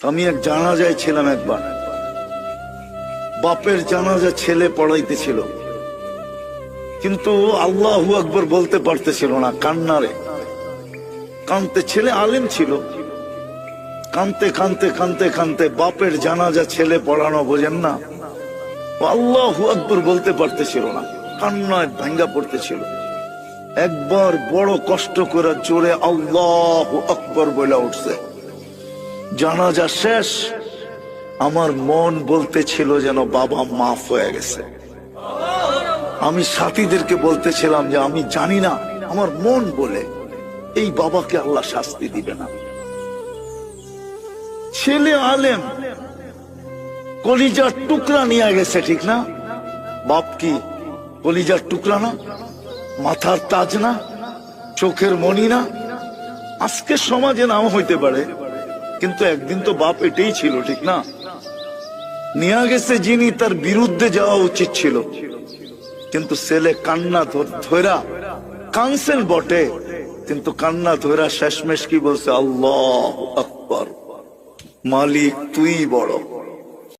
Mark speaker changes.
Speaker 1: আমি এক জানাজায় ছিলাম একবার, বাপের জানাজা ছেলে পড়াইতেছিল, কিন্তু আল্লাহু আকবার বলতে পারতেছিল না, কান্নারে কানতে। ছেলে আলেম ছিল, কানতে কানতে কানতে কানতে বাপের জানাজা ছেলে পড়ানো বোঝেন না, আল্লাহু আকবার বলতে পারতেছিল না, কান্নায় ভাঙ্গা পড়তেছিল। একবার বড় কষ্ট করে জোরে আল্লাহু আকবার বলে উঠছে। জানাজা শেষ, আমার মন বলতেছিল যেন বাবা মাফ হয়ে গেছে। আমি সাথীদেরকে বলতেছিলাম যে আমি জানি না, আমার মন বলে এই বাবাকে আল্লাহ শাস্তি দিবে না। ছেলে আলেম, কলিজার টুকরা নিয়ে গেছে, ঠিক না? বাপ কি কলিজার টুকরা না? মাথার তাজ না? চোখের মণি না? আজকে সমাজে নাও হইতে পারে, কিন্তু একদিন তো বাপ এটাই ছিল, ঠিক না? নিয়ে গেছে যিনি, তার বিরুদ্ধে যাওয়া উচিত ছিল, কিন্তু ছেলে কান্না ধরা কানসেন বটে, কিন্তু কান্না ধরা শেষমেশ কি বলছে? আল্লাহু আকবার, মালিক তুই বড়।